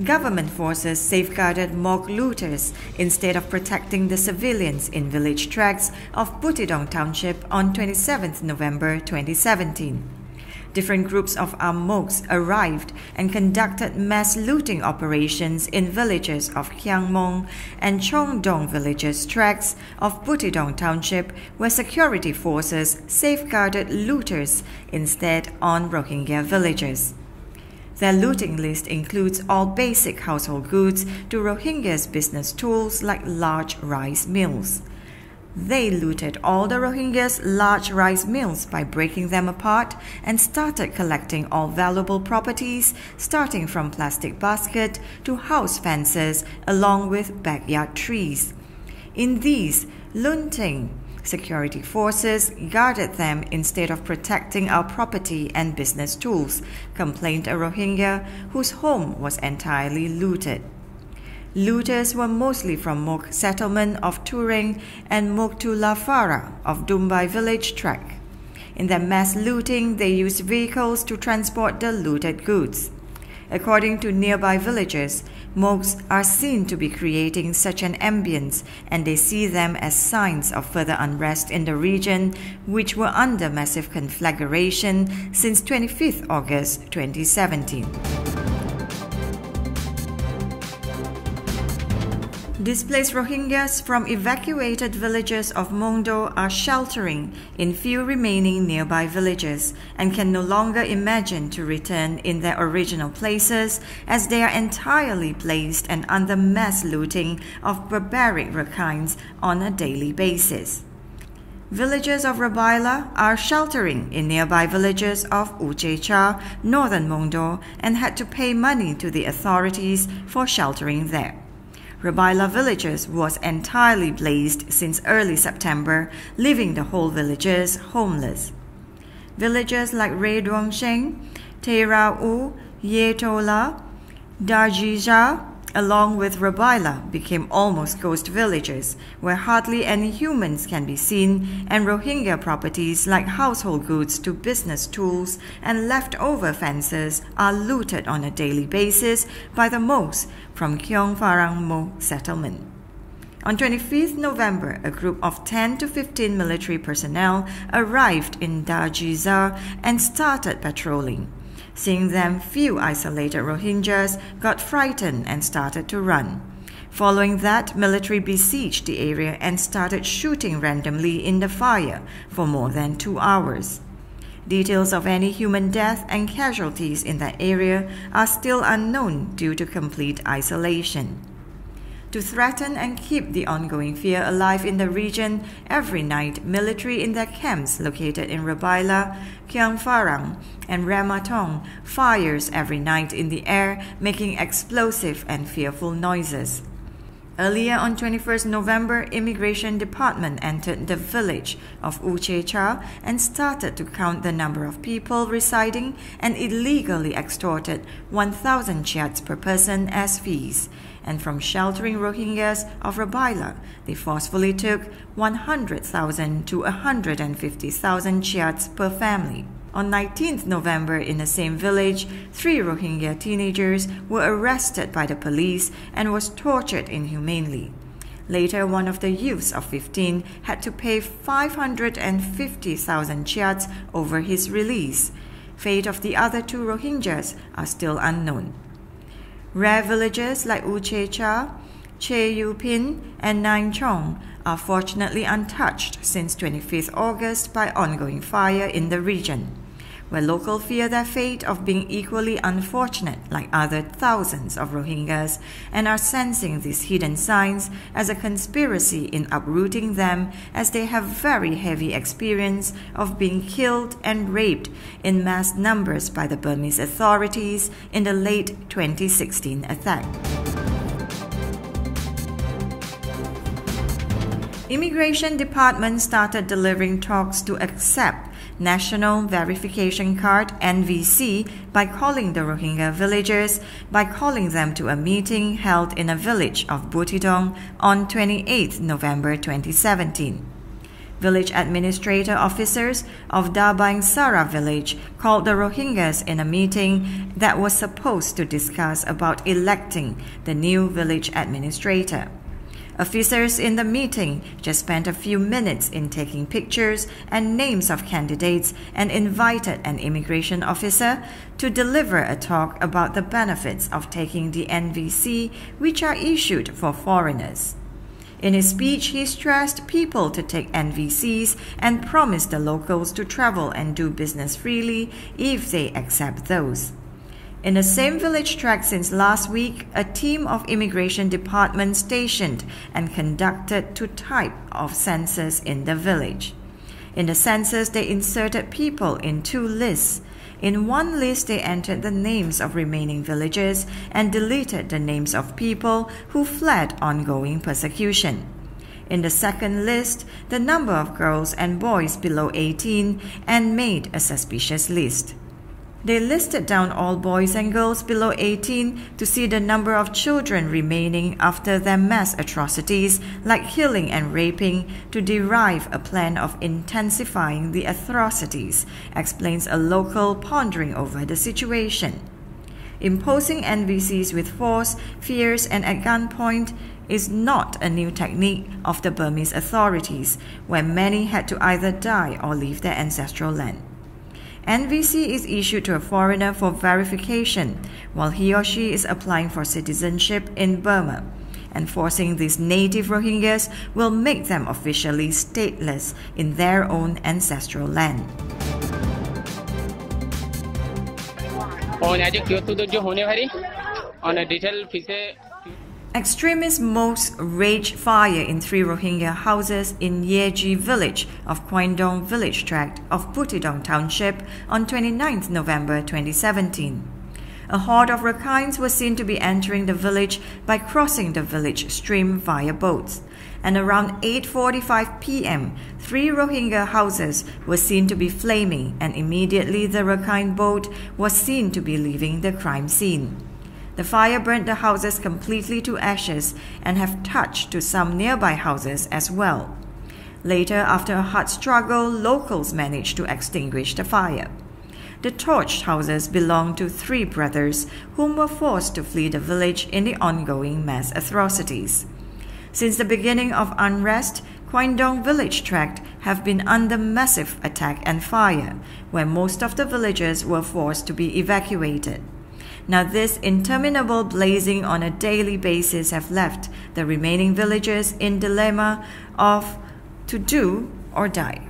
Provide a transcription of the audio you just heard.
Government forces safeguarded mock looters instead of protecting the civilians in village tracts of Butidong Township on 27 November 2017. Different groups of armed moks arrived and conducted mass looting operations in villages of Kyangmong and Chongdong villages tracts of Butidong Township, where security forces safeguarded looters instead on Rohingya villages. Their looting list includes all basic household goods to Rohingyas' business tools like large rice mills. They looted all the Rohingyas' large rice mills by breaking them apart and started collecting all valuable properties, starting from plastic basket to house fences along with backyard trees. In these looting, security forces guarded them instead of protecting our property and business tools, complained a Rohingya whose home was entirely looted. Looters were mostly from Mok settlement of Turing and Moktulafara of Dumbai village tract. In their mass looting, they used vehicles to transport the looted goods. According to nearby villagers, Moks are seen to be creating such an ambience, and they see them as signs of further unrest in the region, which were under massive conflagration since 25 August 2017. Displaced Rohingyas from evacuated villages of Mongdo are sheltering in few remaining nearby villages and can no longer imagine to return in their original places, as they are entirely placed and under mass looting of barbaric Rakhines on a daily basis. Villagers of Rabaila are sheltering in nearby villages of Uchecha, northern Mongdo, and had to pay money to the authorities for sheltering there. Rabaila villages was entirely blazed since early September, leaving the whole villages homeless. Villages like Redongsheng, Teirau, Yetola, Darjija, along with Rabaila, became almost ghost villages where hardly any humans can be seen, and Rohingya properties like household goods to business tools and leftover fences are looted on a daily basis by the Moks from Kyong Farang Mok settlement. On 25 November, a group of 10 to 15 military personnel arrived in Darjija and started patrolling. Seeing them, few isolated Rohingyas got frightened and started to run. Following that, military besieged the area and started shooting randomly in the fire for more than 2 hours. Details of any human death and casualties in that area are still unknown due to complete isolation. To threaten and keep the ongoing fear alive in the region, every night military in their camps located in Rabaila, Kyangfarang, and Ramatong fires every night in the air, making explosive and fearful noises. Earlier on 21st November, Immigration Department entered the village of Uchecha and started to count the number of people residing and illegally extorted 1,000 kyats per person as fees. And from sheltering Rohingyas of Rabaila, they forcefully took 100,000 to 150,000 kyats per family. On 19th November, in the same village, 3 Rohingya teenagers were arrested by the police and was tortured inhumanely. Later, one of the youths of 15 had to pay 550,000 kyats over his release. Fate of the other 2 Rohingyas are still unknown. Rare villages like Uchecha, Cheyupin, and Naingchong are fortunately untouched since 25th August by ongoing fire in the region, where locals fear their fate of being equally unfortunate like other thousands of Rohingyas and are sensing these hidden signs as a conspiracy in uprooting them, as they have very heavy experience of being killed and raped in mass numbers by the Burmese authorities in the late 2016 attack. Immigration Department started delivering talks to accept National Verification Card (NVC) by calling the Rohingya villagers by calling them to a meeting held in a village of Butidong on 28 November 2017. Village administrator officers of Dabang Sara village called the Rohingyas in a meeting that was supposed to discuss about electing the new village administrator. Officers in the meeting just spent a few minutes in taking pictures and names of candidates and invited an immigration officer to deliver a talk about the benefits of taking the NVC, which are issued for foreigners. In his speech, he stressed people to take NVCs and promised the locals to travel and do business freely if they accept those. In the same village tract since last week, a team of immigration department stationed and conducted 2 types of census in the village. In the census, they inserted people in 2 lists. In one list, they entered the names of remaining villagers and deleted the names of people who fled ongoing persecution. In the second list, the number of girls and boys below 18 and made a suspicious list. They listed down all boys and girls below 18 to see the number of children remaining after their mass atrocities like killing and raping to derive a plan of intensifying the atrocities, explains a local pondering over the situation. Imposing NVCs with force, fears, and at gunpoint is not a new technique of the Burmese authorities, where many had to either die or leave their ancestral land. NVC is issued to a foreigner for verification while he or she is applying for citizenship in Burma. Enforcing these native Rohingyas will make them officially stateless in their own ancestral land. Extremists most rage fire in 3 Rohingya houses in Yeji village of Kwandong village tract of Putidong township on 29 November 2017. A horde of Rakhines was seen to be entering the village by crossing the village stream via boats, and around 8:45 p.m., 3 Rohingya houses were seen to be flaming, and immediately the Rakhine boat was seen to be leaving the crime scene. The fire burnt the houses completely to ashes and have touched to some nearby houses as well. Later, after a hard struggle, locals managed to extinguish the fire. The torched houses belonged to 3 brothers whom were forced to flee the village in the ongoing mass atrocities. Since the beginning of unrest, Kwandong village tract have been under massive attack and fire, where most of the villagers were forced to be evacuated. Now this interminable blazing on a daily basis have left the remaining villagers in dilemma of to do or die.